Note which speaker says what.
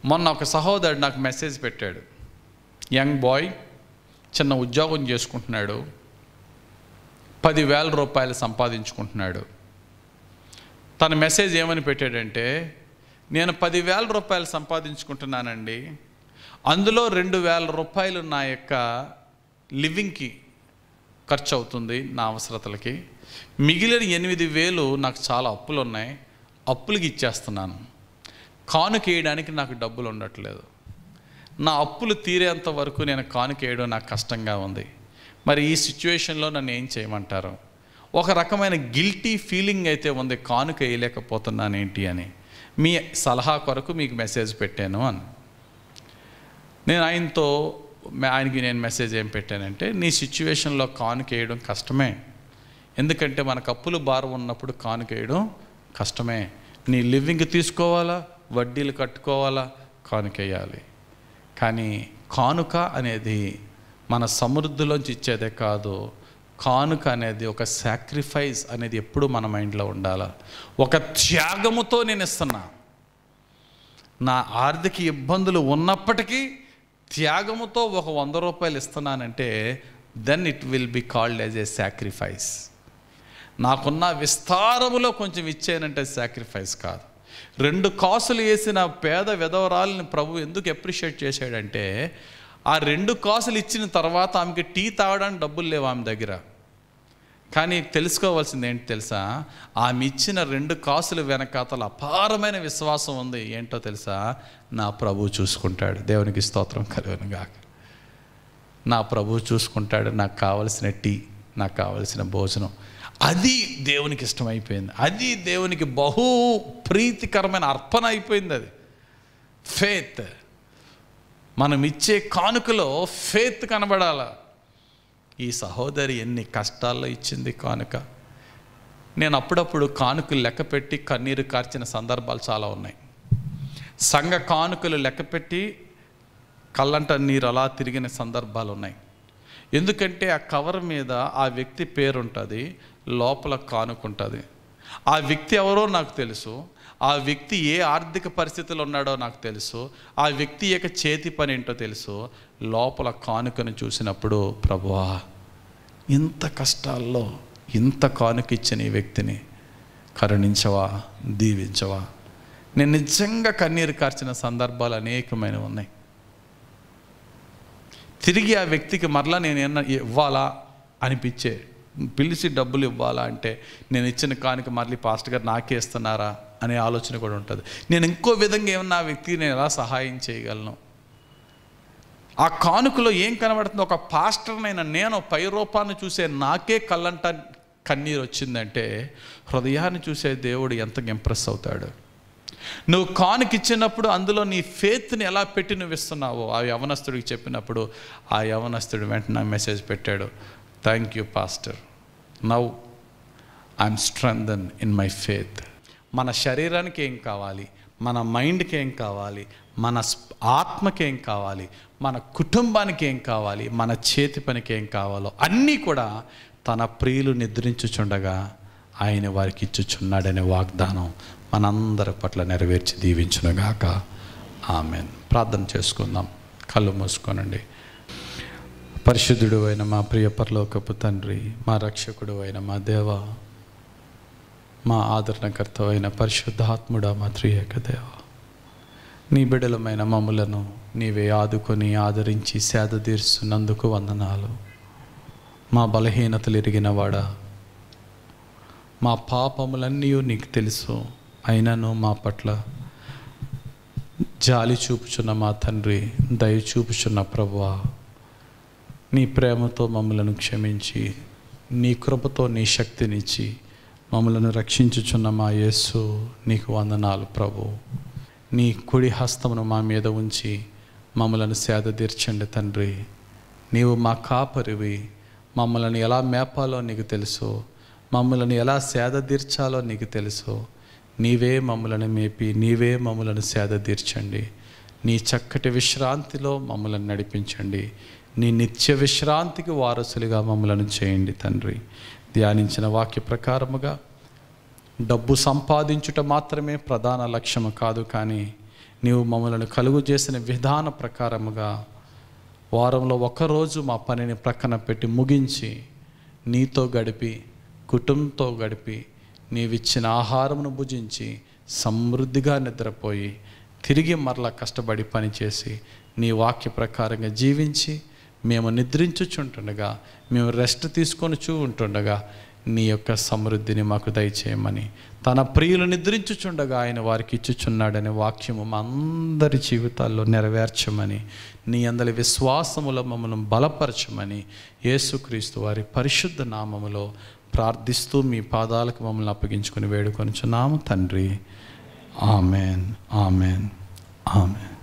Speaker 1: మొన్న ఒక సహోదరుడు నాకు మెసేజ్ పెట్టాడు. యంగ్ బాయ్, చిన్న ఉద్యోగం చేసుకుంటున్నాడు, 10,000 రూపాయలు సంపాదించుకుంటున్నాడు. తన మెసేజ్ ఏమని పెట్టాడంటే, నేను 10,000 రూపాయలు సంపాదించుకుంటున్నానండి, అందులో 2,000 రూపాయలు నా యొక్క లివింగ్కి ఖర్చు అవుతుంది, నా అవసరతలకి. మిగిలిన 8,000 నాకు చాలా అప్పులు ఉన్నాయి, అప్పులకి ఇచ్చేస్తున్నాను. కానుక వేయడానికి నాకు డబ్బులు ఉండట్లేదు. నా అప్పులు తీరేంత వరకు నేను కానుక వేయడం నాకు కష్టంగా ఉంది. మరి ఈ సిచ్యువేషన్లో నన్ను ఏం చేయమంటారు? ఒక రకమైన గిల్టీ ఫీలింగ్ అయితే ఉంది, కానుక వేయలేకపోతున్నాను ఏంటి అని. మీ సలహా కొరకు మీకు మెసేజ్ పెట్టాను అని. నేను ఆయనకి నేను మెసేజ్ ఏం పెట్టానంటే, నీ సిచ్యువేషన్లో కానుక వేయడం కష్టమే, ఎందుకంటే మనకు అప్పులు భారం ఉన్నప్పుడు కానుక వేయడం కష్టమే. నీ లివింగ్ తీసుకోవాలా, వడ్డీలు కట్టుకోవాలా, కానుక వేయాలి. కానీ కానుక అనేది మన సమృద్ధిలోంచి ఇచ్చేదే కాదు. కానుక అనేది ఒక సాక్రిఫైస్ అనేది ఎప్పుడు మన మైండ్లో ఉండాలి. ఒక త్యాగముతో నేను ఇస్తున్నా, నా ఆర్థిక ఇబ్బందులు ఉన్నప్పటికీ త్యాగముతో ఒక 100 రూపాయలు ఇస్తున్నానంటే then it will be called as a sacrifice. నాకున్న విస్తారములో కొంచెం ఇచ్చానంటే సాక్రిఫైస్ కాదు. 2 కాసులు వేసిన పేద విధవరాలని ప్రభు ఎందుకు అప్రిషియేట్ చేశాడంటే, ఆ 2 కాసులు ఇచ్చిన తర్వాత ఆమెకి టీ తాగడానికి డబ్బులు లేవు ఆమె దగ్గర. కానీ తెలుసుకోవాల్సింది ఏంటి తెలుసా? ఆమె ఇచ్చిన 2 కాసులు వెనకాతల అపారమైన విశ్వాసం ఉంది. ఏంటో తెలుసా? నా ప్రభు చూసుకుంటాడు. దేవునికి స్తోత్రం కలుగును గాక. నా ప్రభు చూసుకుంటాడు. నాకు కావలసిన టీ, నాకు కావలసిన భోజనం, అది దేవునికి ఇష్టమైపోయింది. అది దేవునికి బహు ప్రీతికరమైన అర్పణ అయిపోయింది. అది ఫేత్. మనం ఇచ్చే కానుకలో ఫేత్ కనబడాల. ఈ సహోదరి ఎన్ని కష్టాల్లో ఇచ్చింది కానుక. నేను అప్పుడప్పుడు కానుకలు లెక్కపెట్టి కన్నీరు కార్చిన సందర్భాలు చాలా ఉన్నాయి. సంఘ కానుకలు లెక్కపెట్టి కళ్ళంట నీరు అలా తిరిగిన సందర్భాలు ఉన్నాయి. ఎందుకంటే ఆ కవర్ మీద ఆ వ్యక్తి పేరు ఉంటుంది, లోపల కానుకుంటుంది. ఆ వ్యక్తి ఎవరో నాకు తెలుసు, ఆ వ్యక్తి ఏ ఆర్థిక పరిస్థితులు ఉన్నాడో నాకు తెలుసు, ఆ వ్యక్తి యొక్క చేతి పని ఏంటో తెలుసు. లోపల కానుకను చూసినప్పుడు, ప్రభువా ఇంత కష్టాల్లో ఇంత కానుక ఇచ్చిన ఈ వ్యక్తిని కరుణించవా, దీవించవా. నేను నిజంగా కన్నీరు కార్చిన సందర్భాలు అనేకమైనవి ఉన్నాయి. తిరిగి ఆ వ్యక్తికి మరలా నేను ఏమన్నా ఇవ్వాలా అనిపించే, పిలిచి డబ్బులు ఇవ్వాలా అంటే నేను ఇచ్చిన కానుక మళ్ళీ పాస్టర్ గారు నాకే ఇస్తున్నారా అనే ఆలోచన కూడా ఉంటుంది. నేను ఇంకో విధంగా ఏమన్నా ఆ వ్యక్తికి నేను ఎలా సహాయం చేయగలను? ఆ కానుకలో ఏం కనబడుతుంది? ఒక పాస్టర్నైనా నేను పై రూపాన్ని చూసే నాకే కళ్ళంట కన్నీరు వచ్చిందంటే హృదయాన్ని చూసే దేవుడు ఎంత ఇంప్రెస్ అవుతాడు. నువ్వు కానుక ఇచ్చినప్పుడు అందులో నీ ఫేత్ని ఎలా పెట్టి నువ్వు ఇస్తున్నావో ఆ యవనస్తుడికి చెప్పినప్పుడు ఆ యవనస్తుడు వెంటనే మెసేజ్ పెట్టాడు, thank you pastor, now I'm strengthen in my faith. మన శరీరానికి ఏం కావాలి, మన మైండ్కి ఏం కావాలి, మన ఆత్మకి ఏం కావాలి, మన కుటుంబానికి ఏం కావాలి, మన చేతి పనికి ఏం కావాలో అన్నీ కూడా తన ప్రియులు నిద్రించుచుండగా ఆయన వారికి ఇచ్చుచున్నాడనే వాగ్దానం మనందరి పట్ల నెరవేర్చి దీవించునుగాక. ఆమెన్. ప్రార్థన చేసుకుందాం. కళ్ళు మూసుకోనండి. పరిశుద్ధుడు అయిన మా ప్రియ పరలోకపు తండ్రి, మా రక్షకుడు అయిన మా దేవ, మా ఆదరణకర్త అయిన పరిశుద్ధాత్ముడా, మా త్రియేక దేవ, నీ బిడ్డలమైన మమ్ములను నీవే ఆదుకొని ఆదరించి సేద తీర్చున్నందుకు వందనాలు. మా బలహీనతలు ఎరిగిన వాడా, మా పాపములన్నీ నీకు తెలుసు, అయినను మా పట్ల జాలి చూపుచున్న మా తండ్రి, దయ చూపుచున్న ప్రభువా, నీ ప్రేమతో మమ్మలను క్షమించి నీ కృపతో నీ శక్తినిచ్చి మమ్మలను రక్షించుచున్న మా యేసు నీకు వందనాలు ప్రభు. నీ కుడి హస్తమును మా మీద ఉంచి మమ్మలను సేద తీర్చండి తండ్రి. నీవు మా కాపరివి, మమ్మల్ని ఎలా మేపాలో నీకు తెలుసు, మమ్మల్ని ఎలా సేద తీర్చాలో నీకు తెలుసు. నీవే మమ్మలను మేపి నీవే మమ్మలను సేద తీర్చండి. నీ చక్కటి విశ్రాంతిలో మమ్మలను నడిపించండి. నీ నిత్య విశ్రాంతికి వారసులుగా మమ్మలను చేయండి తండ్రి. ధ్యానించిన వాక్య ప్రకారముగా డబ్బు సంపాదించుట మాత్రమే ప్రధాన లక్ష్యము కాదు, కానీ నీవు మమ్మల్ని కలుగు చేసిన విధాన ప్రకారముగా వారంలో ఒక్కరోజు మా పనిని ప్రక్కన పెట్టి ముగించి నీతో గడిపి కుటుంబంతో గడిపి నీవిచ్చిన ఆహారమును భుజించి సమృద్ధిగా నిద్రపోయి తిరిగి మరలా కష్టపడి పనిచేసి నీ వాక్య ప్రకారంగా జీవించి మేము నిద్రించుచుంటుండగా, మేము రెస్ట్ తీసుకొని ఉంటుండగా నీ యొక్క సమృద్ధిని మాకు దయచేయమని, తన ప్రియులు నిద్రించుచుండగా ఆయన వారికి ఇచ్చుచున్నాడనే వాక్యము మా అందరి జీవితాల్లో నెరవేర్చమని, నీ అందరి విశ్వాసములో మమ్మల్ని బలపరచమని యేసుక్రీస్తు వారి పరిశుద్ధ నామములో ప్రార్థిస్తూ మీ పాదాలకు మమ్మల్ని అప్పగించుకొని వేడుకొనుచున్నాము తండ్రి. Amen, amen, amen.